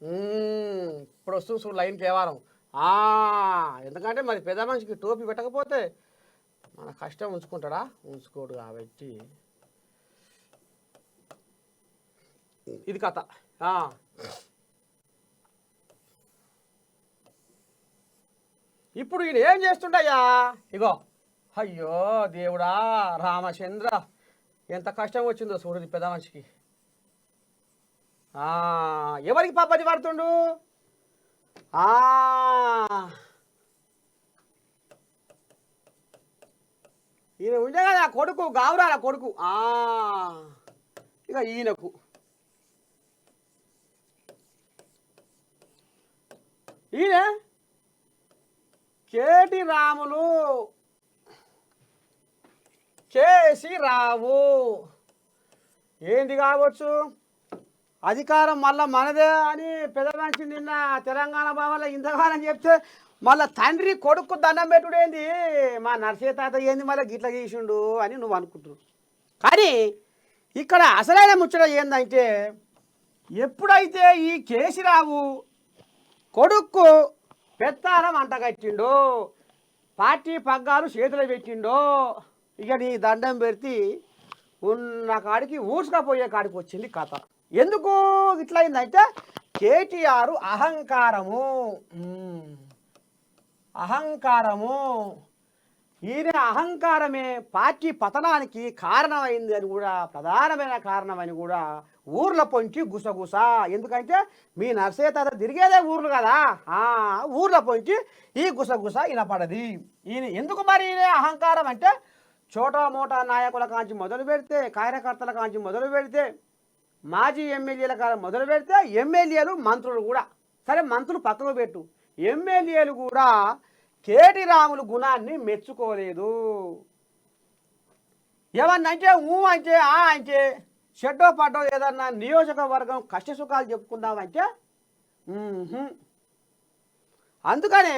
ఇప్పుడు వస్తుంది చూడు లైన్ కేవారం. ఎందుకంటే మరి పెద్ద మనిషికి టోపీ పెట్టకపోతే మన కష్టం ఉంచుకుంటాడా? ఉంచుకోడు. కాబట్టి ఇది కథ. ఇప్పుడు ఈయన ఏం చేస్తుండయ్యా? ఇగో, అయ్యో దేవుడా రామచంద్ర, ఎంత కష్టం వచ్చిందో చూడు పెద్ద మనిషికి. ఎవరికి పాపది పడుతుండు? ఈయన ఉండే కదా కొడుకు, గావురాల కొడుకు. ఇక ఈయనకు ఈయన కేటి రాములు, కేసి రావు. ఏంది కావచ్చు? అధికారం మళ్ళీ మనదే అని పెద్ద మనిషి నిన్న తెలంగాణ భవన్లో ఇంతకాలం చెప్తే మళ్ళీ తండ్రి కొడుకు దండం పెట్టుడేంది, మా నర్సయ్య తాత ఏంది మళ్ళీ గిట్ల గీసిండు అని నువ్వు అనుకుంటున్నావు. కానీ ఇక్కడ అసలైన ముచ్చట ఏందంటే, ఎప్పుడైతే ఈ కేసీరావు కొడుకు పెత్తారం అంటగట్టిండో, పార్టీ పగ్గాలు చేతులు పెట్టిండో, ఇక నీ దండం పెడితే ఉన్న కాడికి ఊడ్చుకపోయే కాడికి వచ్చింది కథ. ఎందుకు ఇట్లా అయిందంటే, కేటీఆర్ అహంకారము. ఈయన అహంకారమే పార్టీ పతనానికి కారణమైంది అని కూడా, ప్రధానమైన కారణమని కూడా ఊర్ల పొంచి గుసగుస. ఎందుకంటే మీ నర్సయ్య తాత తిరిగేదే ఊర్లు కదా, ఊర్ల పొంచి ఈ గుసగుస వినపడది. ఈయన ఎందుకు మరి ఈయన అహంకారం అంటే, చోటా మోటా నాయకుల కాంచి మొదలు పెడితే, కార్యకర్తల కాంచి మొదలు పెడితే, మాజీ ఎమ్మెల్యేల కాలం మొదలు పెడితే, ఎమ్మెల్యేలు మంత్రులు కూడా, సరే మంత్రులు పక్కకు పెట్టు, ఎమ్మెల్యేలు కూడా కేటీ రాములు గుణాన్ని మెచ్చుకోలేదు. ఏమన్నంటే అంటే అంటే షెడ్డో పడ్డో ఏదన్నా నియోజకవర్గం కష్టసుఖాలు చెప్పుకుందామంటే అందుకనే